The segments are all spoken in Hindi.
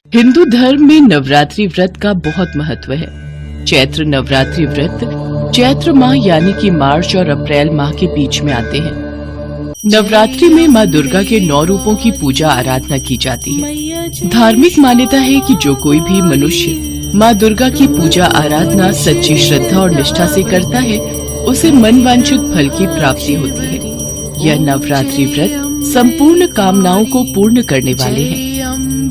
हिंदू धर्म में नवरात्रि व्रत का बहुत महत्व है। चैत्र नवरात्रि व्रत चैत्र माह यानी कि मार्च और अप्रैल माह के बीच में आते हैं। नवरात्रि में माँ दुर्गा के 9 रूपों की पूजा आराधना की जाती है। धार्मिक मान्यता है कि जो कोई भी मनुष्य माँ दुर्गा की पूजा आराधना सच्ची श्रद्धा और निष्ठा से करता है, उसे मनवांछित फल की प्राप्ति होती है। यह नवरात्रि व्रत संपूर्ण कामनाओं को पूर्ण करने वाले हैं।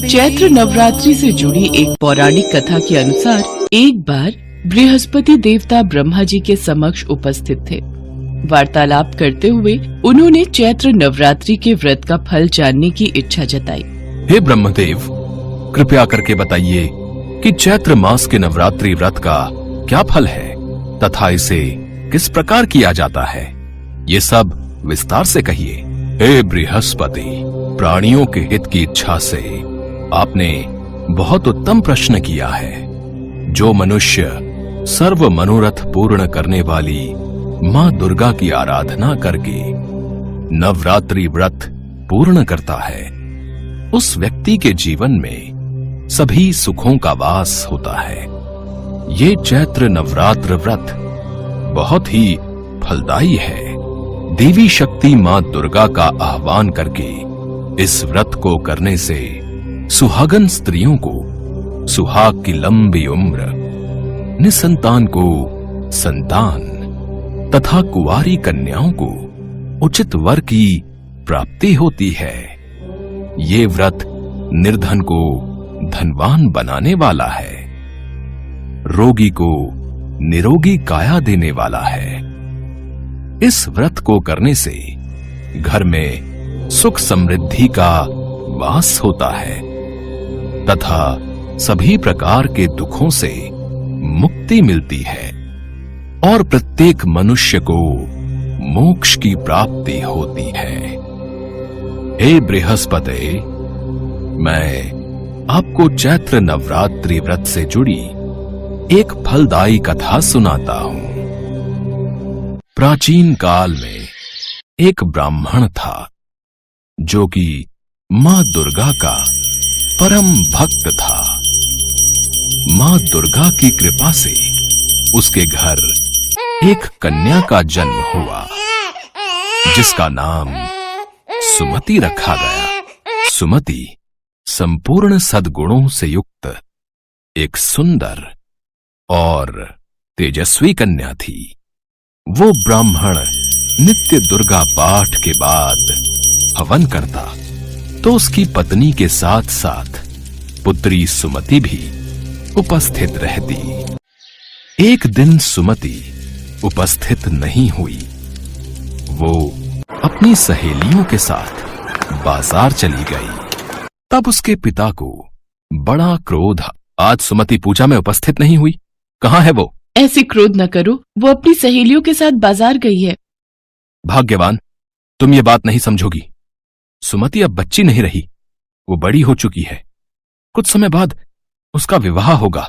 चैत्र नवरात्रि से जुड़ी एक पौराणिक कथा के अनुसार एक बार बृहस्पति देवता ब्रह्मा जी के समक्ष उपस्थित थे। वार्तालाप करते हुए उन्होंने चैत्र नवरात्रि के व्रत का फल जानने की इच्छा जताई। हे ब्रह्मदेव, कृपया करके बताइए कि चैत्र मास के नवरात्रि व्रत का क्या फल है तथा इसे किस प्रकार किया जाता है, ये सब विस्तार से कहिए। हे बृहस्पति, प्राणियों के हित की इच्छा से आपने बहुत उत्तम प्रश्न किया है। जो मनुष्य सर्व मनोरथ पूर्ण करने वाली माँ दुर्गा की आराधना करके नवरात्रि व्रत पूर्ण करता है, उस व्यक्ति के जीवन में सभी सुखों का वास होता है। ये चैत्र नवरात्र व्रत बहुत ही फलदायी है। देवी शक्ति माँ दुर्गा का आह्वान करके इस व्रत को करने से सुहागन स्त्रियों को सुहाग की लंबी उम्र, निसंतान को संतान तथा कुंवारी कन्याओं को उचित वर की प्राप्ति होती है। ये व्रत निर्धन को धनवान बनाने वाला है, रोगी को निरोगी काया देने वाला है। इस व्रत को करने से घर में सुख समृद्धि का वास होता है तथा सभी प्रकार के दुखों से मुक्ति मिलती है और प्रत्येक मनुष्य को मोक्ष की प्राप्ति होती है। हे बृहस्पति, मैं आपको चैत्र नवरात्रि व्रत से जुड़ी एक फलदायी कथा सुनाता हूं। प्राचीन काल में एक ब्राह्मण था जो कि माँ दुर्गा का परम भक्त था। माँ दुर्गा की कृपा से उसके घर एक कन्या का जन्म हुआ जिसका नाम सुमति रखा गया। सुमति संपूर्ण सद्गुणों से युक्त एक सुंदर और तेजस्वी कन्या थी। वो ब्राह्मण नित्य दुर्गा पाठ के बाद हवन करता तो उसकी पत्नी के साथ साथ पुत्री सुमति भी उपस्थित रहती। एक दिन सुमति उपस्थित नहीं हुई। वो अपनी सहेलियों के साथ बाजार चली गई। तब उसके पिता को बड़ा क्रोध। आज सुमति पूजा में उपस्थित नहीं हुई, कहाँ है वो? ऐसे क्रोध न करो, वो अपनी सहेलियों के साथ बाजार गई है। भाग्यवान, तुम ये बात नहीं समझोगी। सुमति अब बच्ची नहीं रही, वो बड़ी हो चुकी है। कुछ समय बाद उसका विवाह होगा।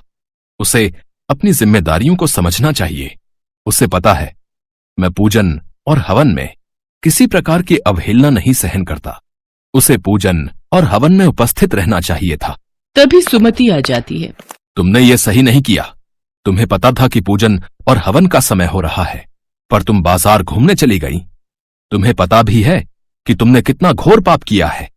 उसे अपनी जिम्मेदारियों को समझना चाहिए। उसे पता है मैं पूजन और हवन में किसी प्रकार की अवहेलना नहीं सहन करता। उसे पूजन और हवन में उपस्थित रहना चाहिए था। तभी सुमति आ जाती है। तुमने ये सही नहीं किया। तुम्हें पता था कि पूजन और हवन का समय हो रहा है, पर तुम बाजार घूमने चली गई। तुम्हें पता भी है कि तुमने कितना घोर पाप किया है।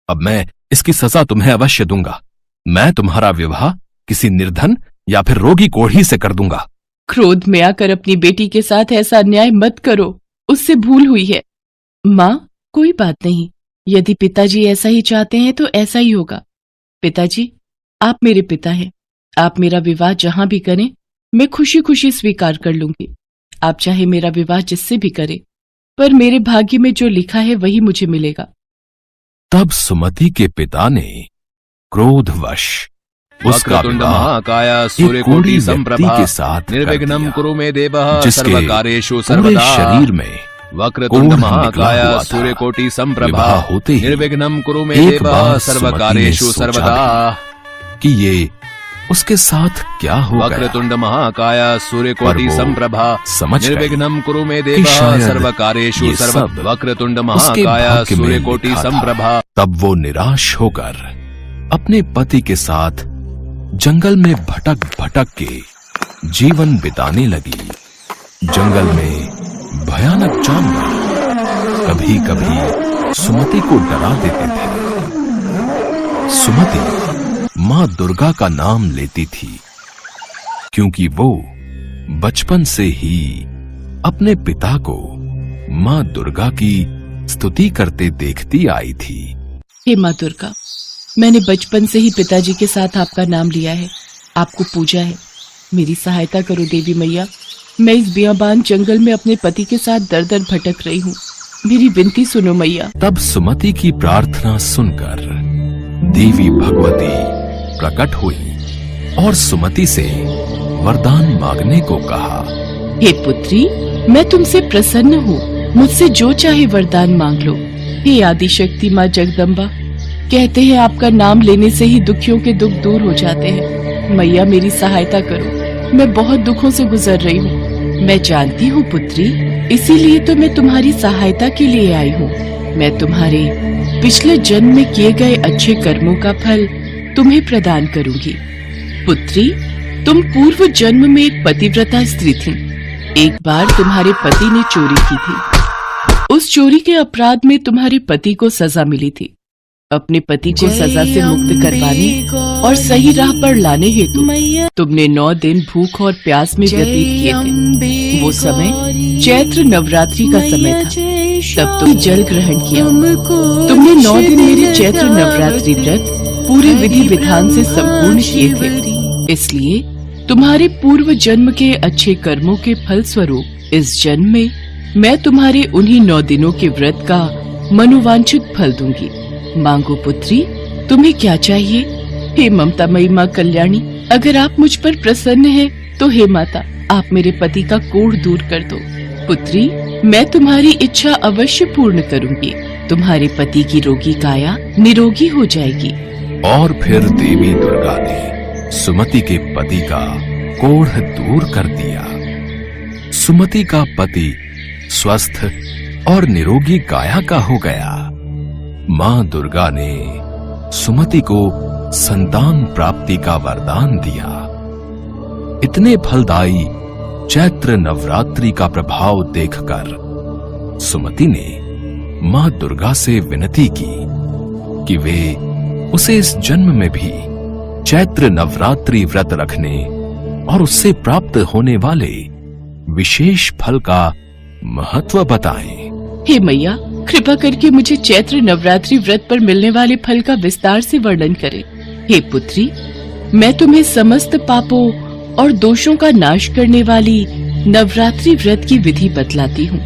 अब मैं इसकी सजा तुम्हें अवश्य दूंगा। मैं तुम्हारा विवाह किसी निर्धन या फिर रोगी कोढ़ी से कर दूंगा। क्रोध में आकर अपनी बेटी के साथ ऐसा अन्याय मत करो, उससे भूल हुई है। माँ, कोई बात नहीं, यदि पिताजी ऐसा ही चाहते हैं तो ऐसा ही होगा। पिताजी, आप मेरे पिता हैं। आप मेरा विवाह जहां भी करें, मैं खुशी खुशी स्वीकार कर लूंगी। आप चाहे मेरा विवाह जिससे भी करें, पर मेरे भाग्य में जो लिखा है वही मुझे मिलेगा। तब सुमति के पिता ने क्रोधवश उसका विवाह एक कोढ़ी व्यक्ति के साथ निर्विघ्नं कुरु मे देवः जिसके सर्वकार्येषु पूरे सर्वदा शरीर में वक्रतुंड महाकाय सूर्यकोटि संप्रभा होते ही निर्विघ्नं कुरु मे एक देवः बार सर्वकार्येषु सुमति ने सर्वदा कि ये उसके साथ क्या हो गया। वक्रतुंड महाकाय सूर्यकोटि पर वो संप्रभा समझ गए निर्विघ्नं कुरु मे कि देवः शायद सर्वकार्येषु ये सर्वदा सब वक्रतुंड उसके महाकाय भाग्य में सूर्यकोटि लिखा था। संप्रभा। तब वो निराश होकर अपने पति के साथ जंगल में भटक भटक के जीवन बिताने लगी। जंगल में भयानक जानवर कभी कभी सुमति को डरा देते थे। सुमति मां दुर्गा का नाम लेती थी क्योंकि वो बचपन से ही अपने पिता को मां दुर्गा की स्तुति करते देखती आई थी। हे माँ दुर्गा, मैंने बचपन से ही पिताजी के साथ आपका नाम लिया है, आपको पूजा है। मेरी सहायता करो देवी मैया। मैं इस बियाबान जंगल में अपने पति के साथ दर दर भटक रही हूँ, मेरी विनती सुनो मैया। तब सुमति की प्रार्थना सुनकर देवी भगवती प्रकट हुई और सुमति से वरदान मांगने को कहा। हे पुत्री, मैं तुमसे प्रसन्न हूँ, मुझसे जो चाहे वरदान मांग लो। हे आदिशक्ति माँ जगदम्बा, कहते हैं आपका नाम लेने से ही दुखियों के दुख दूर हो जाते हैं। मैया मेरी सहायता करो, मैं बहुत दुखों से गुजर रही हूँ। मैं जानती हूँ पुत्री, इसीलिए तो मैं तुम्हारी सहायता के लिए आई हूँ। मैं तुम्हारे पिछले जन्म में किए गए अच्छे कर्मों का फल तुम्हें प्रदान करूंगी। पुत्री, तुम पूर्व जन्म में एक पतिव्रता स्त्री थी। एक बार तुम्हारे पति ने चोरी की थी। उस चोरी के अपराध में तुम्हारे पति को सजा मिली थी। अपने पति को सजा से मुक्त करवाने और सही राह पर लाने हेतु तुमने 9 दिन भूख और प्यास में व्यतीत किए थे। वो समय चैत्र नवरात्रि का समय था। तब तुम जल ग्रहण किया। तुमने 9 दिन मेरे चैत्र नवरात्रि व्रत पूरे विधि विधान से संपूर्ण किए थे। इसलिए तुम्हारे पूर्व जन्म के अच्छे कर्मों के फल स्वरूप इस जन्म में मैं तुम्हारे उन्हीं 9 दिनों के व्रत का मनोवांछित फल दूंगी। मांगो पुत्री, तुम्हें क्या चाहिए? हे ममतामयी माँ कल्याणी, अगर आप मुझ पर प्रसन्न हैं, तो हे माता, आप मेरे पति का कोढ़ दूर कर दो। पुत्री, मैं तुम्हारी इच्छा अवश्य पूर्ण करूंगी। तुम्हारे पति की रोगी काया निरोगी हो जाएगी। और फिर देवी दुर्गा ने सुमति के पति का कोढ़ दूर कर दिया। सुमति का पति स्वस्थ और निरोगी काया का हो गया। मां दुर्गा ने सुमति को संतान प्राप्ति का वरदान दिया। इतने फलदायी चैत्र नवरात्रि का प्रभाव देखकर सुमति ने मां दुर्गा से विनती की कि वे उसे इस जन्म में भी चैत्र नवरात्रि व्रत रखने और उससे प्राप्त होने वाले विशेष फल का महत्व बताएं। हे मैया, कृपा करके मुझे चैत्र नवरात्रि व्रत पर मिलने वाले फल का विस्तार से वर्णन करें। हे पुत्री, मैं तुम्हें समस्त पापों और दोषों का नाश करने वाली नवरात्रि व्रत की विधि बतलाती हूँ,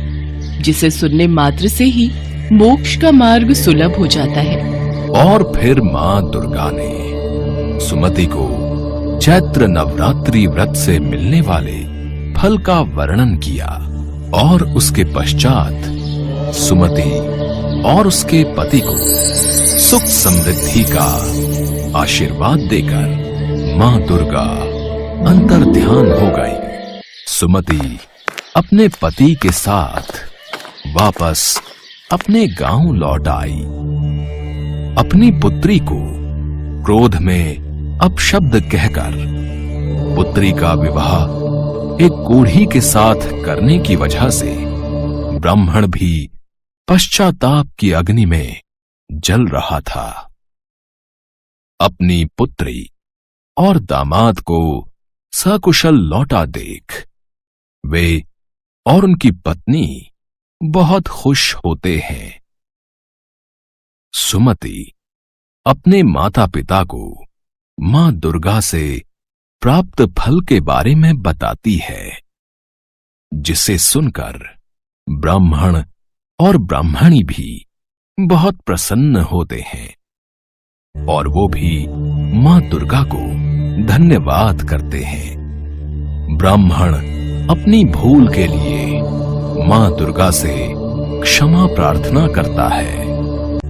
जिसे सुनने मात्र से ही मोक्ष का मार्ग सुलभ हो जाता है। और फिर मां दुर्गा ने सुमति को चैत्र नवरात्रि व्रत से मिलने वाले फल का वर्णन किया और उसके पश्चात सुमति और उसके पति को सुख समृद्धि का आशीर्वाद देकर मां दुर्गा अंतर ध्यान हो गई। सुमति अपने पति के साथ वापस अपने गांव लौट आई। अपनी पुत्री को क्रोध में अपशब्द कहकर पुत्री का विवाह एक कोढ़ी के साथ करने की वजह से ब्राह्मण भी पश्चाताप की अग्नि में जल रहा था। अपनी पुत्री और दामाद को सकुशल लौटा देख वे और उनकी पत्नी बहुत खुश होते हैं। सुमति अपने माता पिता को मां दुर्गा से प्राप्त फल के बारे में बताती है, जिसे सुनकर ब्राह्मण और ब्राह्मणी भी बहुत प्रसन्न होते हैं और वो भी मां दुर्गा को धन्यवाद करते हैं। ब्राह्मण अपनी भूल के लिए मां दुर्गा से क्षमा प्रार्थना करता है।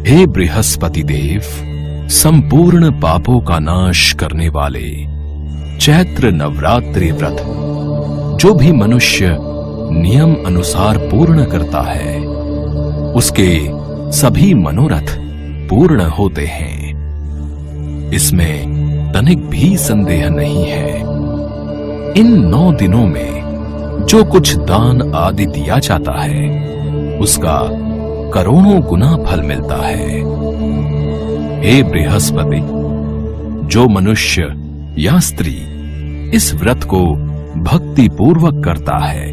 हे बृहस्पति देव, संपूर्ण पापों का नाश करने वाले चैत्र नवरात्रि व्रत जो भी मनुष्य नियम अनुसार पूर्ण करता है, उसके सभी मनोरथ पूर्ण होते हैं। इसमें तनिक भी संदेह नहीं है। इन 9 दिनों में जो कुछ दान आदि दिया जाता है उसका करोड़ों गुना फल मिलता है। हे बृहस्पति, जो मनुष्य या स्त्री इस व्रत को भक्ति पूर्वक करता है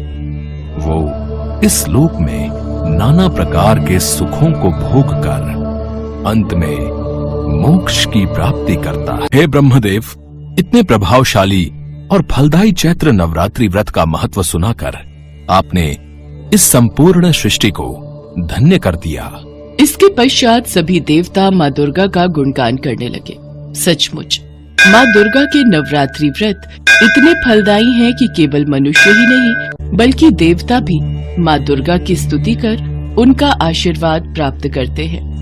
वो इस लोक में नाना प्रकार के सुखों को भोग कर अंत में मोक्ष की प्राप्ति करता है। हे ब्रह्मदेव, इतने प्रभावशाली और फलदायी चैत्र नवरात्रि व्रत का महत्व सुनाकर आपने इस संपूर्ण सृष्टि को धन्य कर दिया। इसके पश्चात सभी देवता माँ दुर्गा का गुणगान करने लगे। सचमुच माँ दुर्गा के नवरात्रि व्रत इतने फलदायी हैं कि केवल मनुष्य ही नहीं बल्कि देवता भी माँ दुर्गा की स्तुति कर उनका आशीर्वाद प्राप्त करते हैं।